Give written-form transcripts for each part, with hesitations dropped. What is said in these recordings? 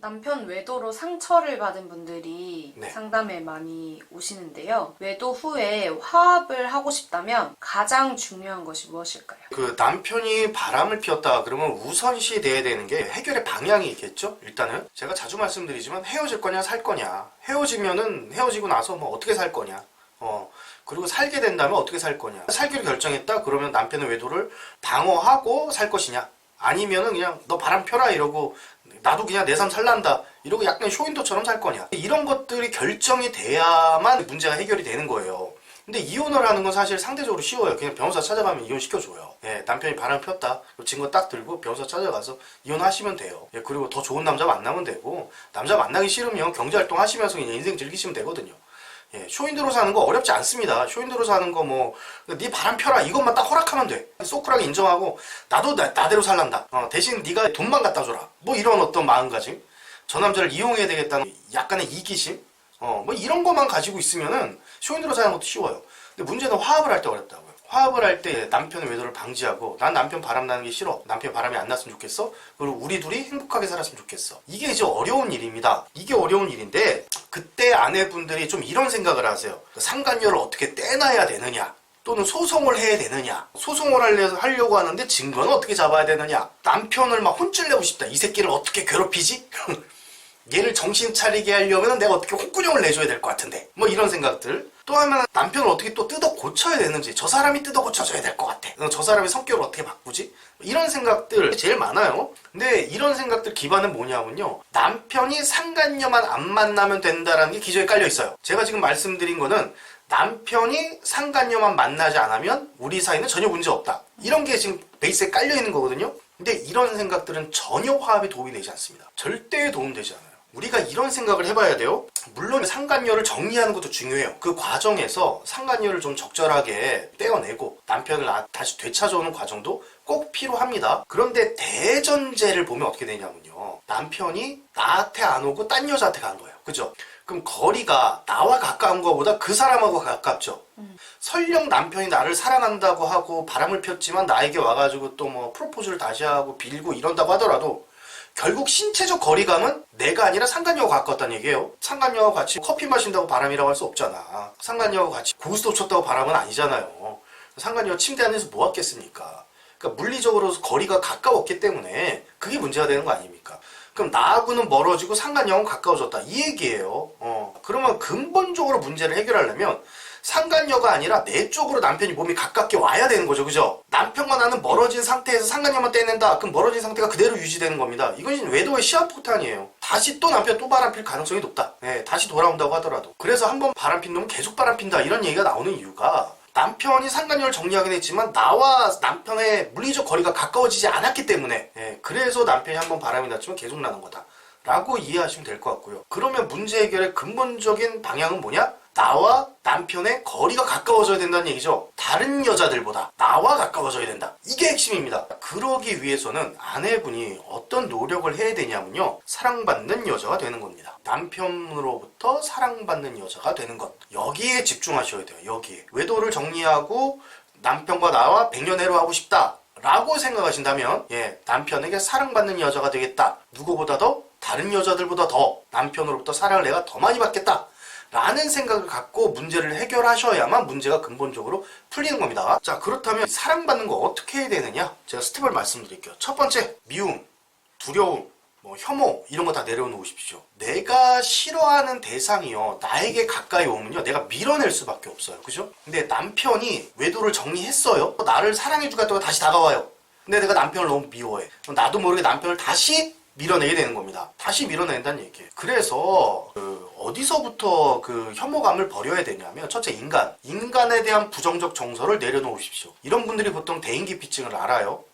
남편 외도로 상처를 받은 분들이 네. 상담에 많이 오시는데요. 외도 후에 화합을 하고 싶다면 가장 중요한 것이 무엇일까요? 그 남편이 바람을 피웠다 그러면 우선시 돼야 되는 게 해결의 방향이 있겠죠. 일단은 제가 자주 말씀드리지만 헤어질 거냐 살 거냐, 헤어지면은 헤어지고 나서 뭐 어떻게 살 거냐, 그리고 살게 된다면 어떻게 살 거냐. 살기로 결정했다 그러면 남편의 외도를 방어하고 살 것이냐, 아니면은 그냥 너 바람 펴라 이러고 나도 그냥 내 삶 살란다 이러고 약간 쇼윈도처럼 살 거냐. 이런 것들이 결정이 돼야만 문제가 해결이 되는 거예요. 근데 이혼을 하는 건 사실 상대적으로 쉬워요. 그냥 변호사 찾아가면 이혼시켜줘요. 예, 남편이 바람 폈다 증거 딱 들고 변호사 찾아가서 이혼하시면 돼요. 예, 그리고 더 좋은 남자 만나면 되고, 남자 만나기 싫으면 경제활동 하시면서 그냥 인생 즐기시면 되거든요. 예, 쇼윈도로 사는 거 어렵지 않습니다. 쇼윈도로 사는 거 뭐 네 바람 펴라 이것만 딱 허락하면 돼. 소쿨하게 인정하고 나도 나대로 살란다. 대신 네가 돈만 갖다 줘라. 뭐 이런 어떤 마음가짐, 저 남자를 이용해야 되겠다는 약간의 이기심, 뭐 이런 것만 가지고 있으면은 쇼윈도로 사는 것도 쉬워요. 근데 문제는 화합을 할 때 어렵다고요. 화합을 할 때 남편의 외도를 방지하고, 난 남편 바람 나는 게 싫어, 남편 바람이 안 났으면 좋겠어, 그리고 우리 둘이 행복하게 살았으면 좋겠어. 이게 이제 어려운 일입니다. 이게 어려운 일인데, 그때 아내분들이 좀 이런 생각을 하세요. 상간녀를 어떻게 떼놔야 되느냐, 또는 소송을 해야 되느냐, 소송을 하려고 하는데 증거는 어떻게 잡아야 되느냐, 남편을 막 혼쭐내고 싶다, 이 새끼를 어떻게 괴롭히지? 얘를 정신 차리게 하려면 내가 어떻게 혼꾸녕을 내줘야 될 것 같은데, 뭐 이런 생각들. 또 하면 남편을 어떻게 또 뜯어 고쳐야 되는지, 저 사람이 뜯어 고쳐줘야 될 것 같아, 저 사람의 성격을 어떻게 바꾸지, 이런 생각들 제일 많아요. 근데 이런 생각들 기반은 뭐냐면요, 남편이 상간녀만 안 만나면 된다라는 게 기저에 깔려 있어요. 제가 지금 말씀드린 거는 남편이 상간녀만 만나지 않으면 우리 사이는 전혀 문제 없다, 이런 게 지금 베이스에 깔려 있는 거거든요. 근데 이런 생각들은 전혀 화합에 도움이 되지 않습니다. 절대 도움되지 않아요. 우리가 이런 생각을 해봐야 돼요. 물론 상간녀를 정리하는 것도 중요해요. 그 과정에서 상간녀를 좀 적절하게 떼어내고 남편을 다시 되찾아오는 과정도 꼭 필요합니다. 그런데 대전제를 보면 어떻게 되냐면요, 남편이 나한테 안 오고 딴 여자한테 간 거예요. 그죠? 그럼 거리가 나와 가까운 것보다 그 사람하고 가깝죠. 설령 남편이 나를 사랑한다고 하고 바람을 폈지만 나에게 와가지고 또 뭐 프로포즈를 다시 하고 빌고 이런다고 하더라도 결국 신체적 거리감은 내가 아니라 상간녀하고 가까웠다는 얘기예요. 상간녀하고 같이 커피 마신다고 바람이라고 할 수 없잖아. 상간녀하고 같이 고스톱 쳤다고 바람은 아니잖아요. 상간녀 침대 안에서 뭐 했겠습니까? 그러니까 물리적으로 거리가 가까웠기 때문에 그게 문제가 되는 거 아닙니까? 그럼 나하고는 멀어지고 상간녀하고는 가까워졌다, 이 얘기예요. 그러면 근본적으로 문제를 해결하려면 상간녀가 아니라 내 쪽으로 남편이 몸이 가깝게 와야 되는 거죠. 그죠? 남편과 나는 멀어진 상태에서 상간녀만 떼낸다, 그럼 멀어진 상태가 그대로 유지되는 겁니다. 이건 외도의 시한폭탄이에요. 다시 또 남편 또 바람필 가능성이 높다. 네, 다시 돌아온다고 하더라도. 그래서 한번 바람핀 놈은 계속 바람핀다, 이런 얘기가 나오는 이유가, 남편이 상간녀를 정리하긴 했지만 나와 남편의 물리적 거리가 가까워지지 않았기 때문에, 그래서 남편이 한번 바람이 났지만 계속 나는 거다 라고 이해하시면 될 것 같고요. 그러면 문제 해결의 근본적인 방향은 뭐냐? 나와 남편의 거리가 가까워져야 된다는 얘기죠. 다른 여자들보다 나와 가까워져야 된다, 이게 핵심입니다. 그러기 위해서는 아내분이 어떤 노력을 해야 되냐면요, 사랑받는 여자가 되는 겁니다. 남편으로부터 사랑받는 여자가 되는 것, 여기에 집중하셔야 돼요. 여기에. 외도를 정리하고 남편과 나와 백년해로 하고 싶다 라고 생각하신다면, 남편에게 사랑받는 여자가 되겠다, 누구보다 더, 다른 여자들보다 더 남편으로부터 사랑을 내가 더 많이 받겠다 라는 생각을 갖고 문제를 해결하셔야만 문제가 근본적으로 풀리는 겁니다. 자, 그렇다면 사랑받는 거 어떻게 해야 되느냐, 제가 스텝을 말씀드릴게요. 첫 번째, 미움, 두려움, 혐오, 이런 거 다 내려놓으십시오. 내가 싫어하는 대상이요, 나에게 가까이 오면요, 내가 밀어낼 수밖에 없어요. 그죠? 근데 남편이 외도를 정리했어요. 나를 사랑해주겠다고 다시 다가와요. 근데 내가 남편을 너무 미워해. 나도 모르게 남편을 다시 밀어내게 되는 겁니다. 다시 밀어낸다는 얘기예요. 그래서 어디서부터 그 혐오감을 버려야 되냐면, 첫째, 인간에 대한 부정적 정서를 내려놓으십시오. 이런 분들이 보통 대인기피증을 알아요.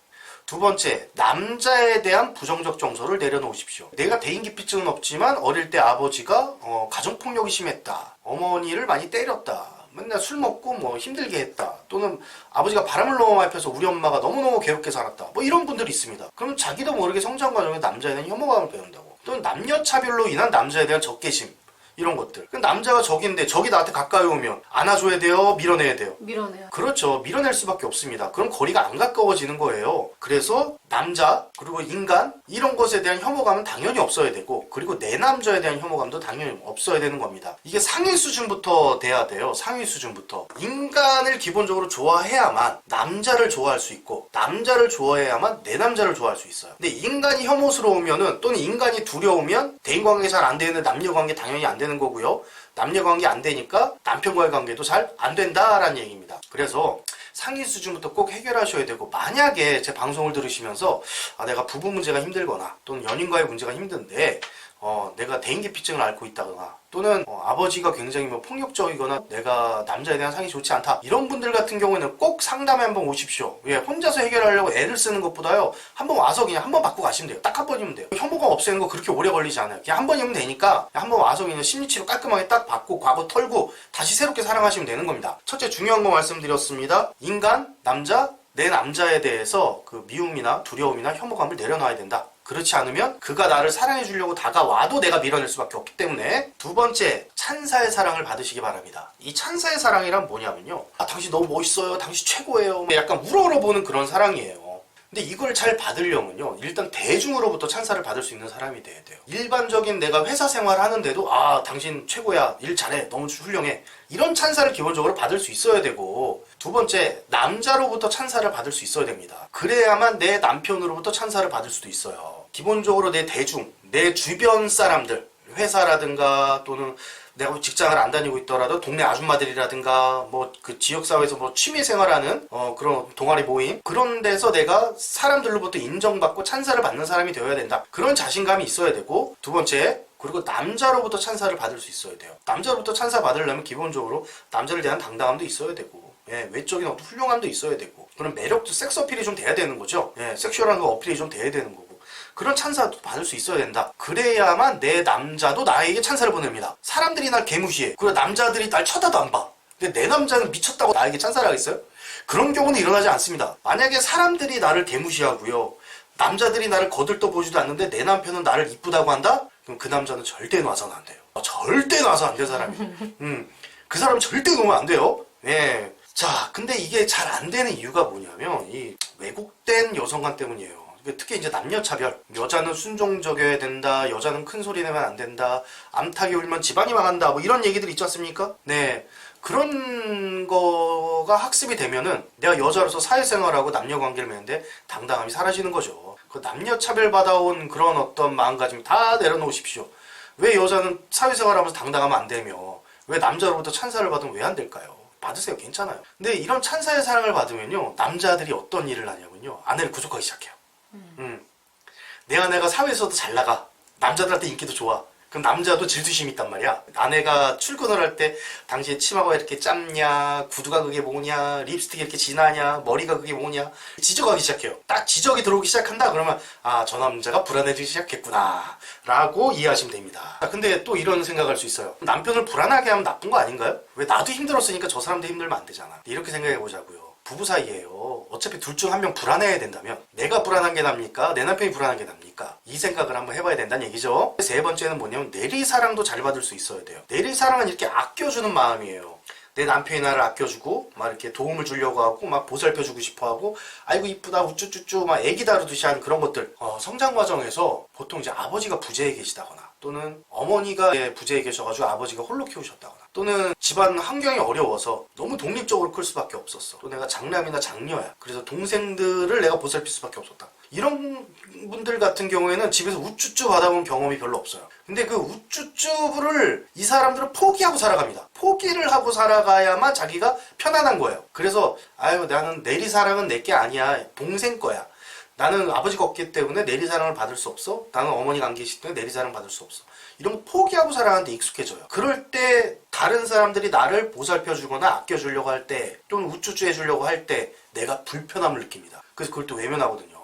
두 번째, 남자에 대한 부정적 정서를 내려놓으십시오. 내가 대인기피증은 없지만 어릴 때 아버지가 가정폭력이 심했다, 어머니를 많이 때렸다, 맨날 술 먹고 힘들게 했다, 또는 아버지가 바람을 너무 많이 펴서 우리 엄마가 너무너무 괴롭게 살았다, 이런 분들이 있습니다. 그러면 자기도 모르게 성장 과정에 남자에 대한 혐오감을 배운다고. 또는 남녀 차별로 인한 남자에 대한 적개심, 이런 것들. 남자가 적인데 적이 나한테 가까이 오면 안아줘야 돼요? 밀어내야 돼요? 밀어내요. 그렇죠. 밀어낼 수밖에 없습니다. 그럼 거리가 안 가까워지는 거예요. 그래서 남자 그리고 인간 이런 것에 대한 혐오감은 당연히 없어야 되고, 그리고 내 남자에 대한 혐오감도 당연히 없어야 되는 겁니다. 이게 상위 수준부터 돼야 돼요. 상위 수준부터. 인간을 기본적으로 좋아해야만 남자를 좋아할 수 있고, 남자를 좋아해야만 내 남자를 좋아할 수 있어요. 근데 인간이 혐오스러우면은, 또는 인간이 두려우면 대인관계 잘 안 되는 남녀관계 당연히 안 되는 거고요. 남녀관계 안 되니까 남편과의 관계도 잘 안 된다라는 얘기입니다. 그래서 상위 수준부터 꼭 해결하셔야 되고, 만약에 제 방송을 들으시면서 내가 부부 문제가 힘들거나 또는 연인과의 문제가 힘든데 내가 대인기피증을 앓고 있다거나, 또는 아버지가 굉장히 폭력적이거나 내가 남자에 대한 상이 좋지 않다, 이런 분들 같은 경우에는 꼭 상담에 한번 오십시오. 왜? 혼자서 해결하려고 애를 쓰는 것보다요, 한번 와서 그냥 한번 받고 가시면 돼요. 딱 한 번이면 돼요. 혐오감 없애는 거 그렇게 오래 걸리지 않아요. 그냥 한 번이면 되니까 한번 와서 그냥 심리치료 깔끔하게 딱 받고 과거 털고 다시 새롭게 사랑하시면 되는 겁니다. 첫째, 중요한 거 말씀드렸습니다. 인간, 남자, 내 남자에 대해서 그 미움이나 두려움이나 혐오감을 내려놔야 된다. 그렇지 않으면 그가 나를 사랑해 주려고 다가와도 내가 밀어낼 수밖에 없기 때문에. 두 번째, 찬사의 사랑을 받으시기 바랍니다. 이 찬사의 사랑이란 뭐냐면요, 당신 너무 멋있어요, 당신 최고예요, 약간 우러러보는 그런 사랑이에요. 근데 이걸 잘 받으려면요, 일단 대중으로부터 찬사를 받을 수 있는 사람이 돼야 돼요. 일반적인 내가 회사 생활 하는데도 당신 최고야, 일 잘해, 너무 훌륭해, 이런 찬사를 기본적으로 받을 수 있어야 되고, 두 번째, 남자로부터 찬사를 받을 수 있어야 됩니다. 그래야만 내 남편으로부터 찬사를 받을 수도 있어요. 기본적으로 내 대중, 내 주변 사람들, 회사라든가 또는 내가 직장을 안 다니고 있더라도 동네 아줌마들이라든가 그 지역사회에서 취미생활하는 그런 동아리 모임, 그런 데서 내가 사람들로부터 인정받고 찬사를 받는 사람이 되어야 된다. 그런 자신감이 있어야 되고, 두 번째, 그리고 남자로부터 찬사를 받을 수 있어야 돼요. 남자로부터 찬사 받으려면 기본적으로 남자를 대한 당당함도 있어야 되고, 외적인 어떤 훌륭함도 있어야 되고, 그런 매력도, 섹스 어필이 좀 돼야 되는 거죠. 섹슈얼한 거 어필이 좀 돼야 되는 거고, 그런 찬사도 받을 수 있어야 된다. 그래야만 내 남자도 나에게 찬사를 보냅니다. 사람들이 날 개무시해. 그리고 남자들이 날 쳐다도 안 봐. 근데 내 남자는 미쳤다고 나에게 찬사를 하겠어요? 그런 경우는 일어나지 않습니다. 만약에 사람들이 나를 개무시하고요, 남자들이 나를 거들떠보지도 않는데 내 남편은 나를 이쁘다고 한다? 그럼 그 남자는 절대 놔서는 안 돼요. 절대 놔서 안 돼, 사람이. 그 사람은 절대 놓으면 안 돼요. 자, 근데 이게 잘 안 되는 이유가 뭐냐면 이 왜곡된 여성관 때문이에요. 특히 이제 남녀차별, 여자는 순종적여야 된다, 여자는 큰 소리 내면 안 된다, 암탉이 울면 집안이 망한다, 이런 얘기들 있지 않습니까? 그런 거가 학습이 되면은 내가 여자로서 사회생활하고 남녀관계를 맺는데 당당함이 사라지는 거죠. 그 남녀차별 받아온 그런 어떤 마음가짐 다 내려놓으십시오. 왜 여자는 사회생활하면서 당당하면 안 되며 왜 남자로부터 찬사를 받으면 왜 안 될까요? 받으세요. 괜찮아요. 근데 이런 찬사의 사랑을 받으면요, 남자들이 어떤 일을 하냐면요, 아내를 구속하기 시작해요. 내가 사회에서도 잘 나가, 남자들한테 인기도 좋아. 그럼 남자도 질투심이 있단 말이야. 아내가 출근을 할 때 당신 치마가 이렇게 짧냐, 구두가 그게 뭐냐, 립스틱이 이렇게 진하냐, 머리가 그게 뭐냐, 지적하기 시작해요. 딱 지적이 들어오기 시작한다 그러면 저 남자가 불안해지기 시작했구나 라고 이해하시면 됩니다. 근데 또 이런 생각할 수 있어요. 남편을 불안하게 하면 나쁜 거 아닌가요? 왜 나도 힘들었으니까 저 사람도 힘들면 안 되잖아. 이렇게 생각해 보자고요. 부부 사이에요, 어차피 둘 중 한 명 불안해야 된다면 내가 불안한 게 납니까? 내 남편이 불안한 게 납니까? 이 생각을 한번 해봐야 된다는 얘기죠. 세 번째는 뭐냐면 내리사랑도 잘 받을 수 있어야 돼요. 내리사랑은 이렇게 아껴주는 마음이에요. 내 남편이 나를 아껴주고 막 이렇게 도움을 주려고 하고 막 보살펴주고 싶어하고 아이고 이쁘다 우쭈쭈쭈 막 애기 다루듯이 하는 그런 것들. 성장 과정에서 보통 이제 아버지가 부재에 계시다거나 또는 어머니가 부재에 계셔가지고 아버지가 홀로 키우셨다거나 또는 집안 환경이 어려워서 너무 독립적으로 클 수밖에 없었어. 또 내가 장남이나 장녀야. 그래서 동생들을 내가 보살필 수밖에 없었다. 이런 분들 같은 경우에는 집에서 우쭈쭈 받아본 경험이 별로 없어요. 근데 그 우쭈쭈를 이 사람들은 포기하고 살아갑니다. 포기를 하고 살아가야만 자기가 편안한 거예요. 그래서 나는 내리사랑은 내게 아니야. 동생 거야. 나는 아버지가 없기 때문에 내리사랑을 받을 수 없어. 나는 어머니가 안 계시기 때문에 내리사랑 받을 수 없어. 이런 거 포기하고 살아가는데 익숙해져요. 그럴 때 다른 사람들이 나를 보살펴주거나 아껴주려고 할 때 또는 우쭈쭈 해주려고 할 때 내가 불편함을 느낍니다. 그래서 그걸 또 외면하거든요.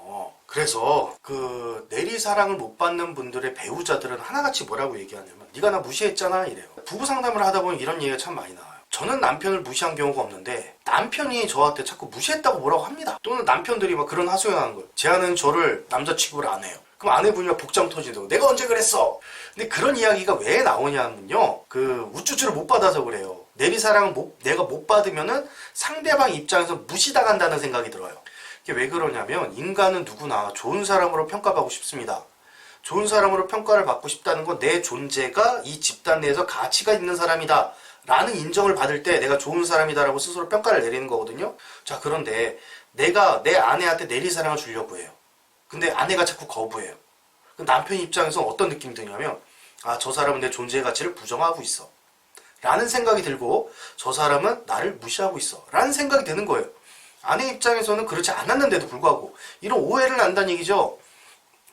그래서 그 내리사랑을 못 받는 분들의 배우자들은 하나같이 뭐라고 얘기하냐면 네가 나 무시했잖아 이래요. 부부 상담을 하다 보면 이런 얘기가 참 많이 나와요. 저는 남편을 무시한 경우가 없는데 남편이 저한테 자꾸 무시했다고 뭐라고 합니다. 또는 남편들이 막 그런 하소연하는 거예요. 쟤는 저를 남자 취급을 안 해요. 그럼 아내분이 막 복장 터진다고. 내가 언제 그랬어? 근데 그런 이야기가 왜 나오냐면요. 그 우쭈쭈를 못 받아서 그래요. 내리사랑을 내가 못 받으면은 상대방 입장에서 무시당한다는 생각이 들어요. 이게 왜 그러냐면 인간은 누구나 좋은 사람으로 평가받고 싶습니다. 좋은 사람으로 평가를 받고 싶다는 건 내 존재가 이 집단 내에서 가치가 있는 사람이다 라는 인정을 받을 때 내가 좋은 사람이다 라고 스스로 평가를 내리는 거거든요. 자, 그런데 내가 내 아내한테 내리사랑을 주려고 해요. 근데 아내가 자꾸 거부해요. 남편 입장에서 어떤 느낌이 드냐면 아, 저 사람은 내 존재의 가치를 부정하고 있어 라는 생각이 들고 저 사람은 나를 무시하고 있어 라는 생각이 드는 거예요. 아내 입장에서는 그렇지 않았는데도 불구하고 이런 오해를 난다는 얘기죠.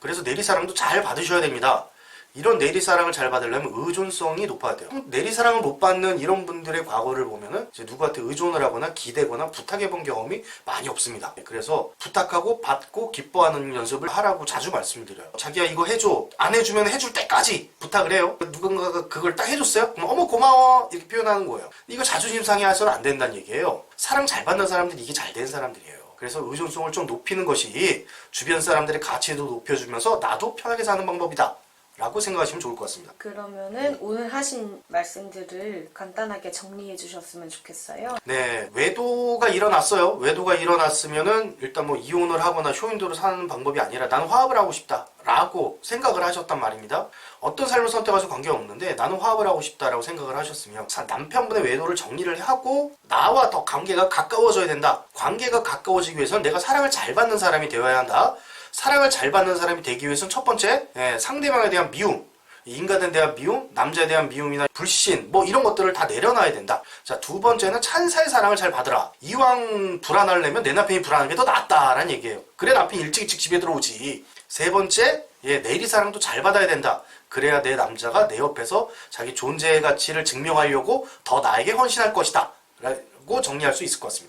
그래서 내리사랑도 잘 받으셔야 됩니다. 이런 내리사랑을 잘 받으려면 의존성이 높아야 돼요. 내리사랑을 못 받는 이런 분들의 과거를 보면은 이제 누구한테 의존을 하거나 기대거나 부탁해 본 경험이 많이 없습니다. 그래서 부탁하고 받고 기뻐하는 연습을 하라고 자주 말씀드려요. 자기야 이거 해줘. 안 해주면 해줄 때까지 부탁을 해요. 누군가가 그걸 딱 해줬어요? 그럼 어머 고마워 이렇게 표현하는 거예요. 이거 자존심 상해서는 안 된다는 얘기예요. 사랑 잘 받는 사람들이 이게 잘 되는 사람들이에요. 그래서 의존성을 좀 높이는 것이 주변 사람들의 가치도 높여주면서 나도 편하게 사는 방법이다 라고 생각하시면 좋을 것 같습니다. 그러면은 오늘 하신 말씀들을 간단하게 정리해 주셨으면 좋겠어요. 네, 외도가 일어났어요. 외도가 일어났으면은 일단 뭐 이혼을 하거나 쇼윈도를 사는 방법이 아니라 나는 화합을 하고 싶다 라고 생각을 하셨단 말입니다. 어떤 삶을 선택하셔도 관계없는데 나는 화합을 하고 싶다라고 생각을 하셨으면 남편분의 외도를 정리를 하고 나와 더 관계가 가까워져야 된다. 관계가 가까워지기 위해서는 내가 사랑을 잘 받는 사람이 되어야 한다. 사랑을 잘 받는 사람이 되기 위해서는 첫 번째 상대방에 대한 미움, 인간에 대한 미움, 남자에 대한 미움이나 불신 뭐 이런 것들을 다 내려놔야 된다. 자, 두 번째는 찬사의 사랑을 잘 받으라. 이왕 불안하려면 내 남편이 불안한 게 더 낫다라는 얘기예요. 그래 남편이 일찍 집에 들어오지. 세 번째, 내리사랑도 잘 받아야 된다. 그래야 내 남자가 내 옆에서 자기 존재의 가치를 증명하려고 더 나에게 헌신할 것이다 라고 정리할 수 있을 것 같습니다.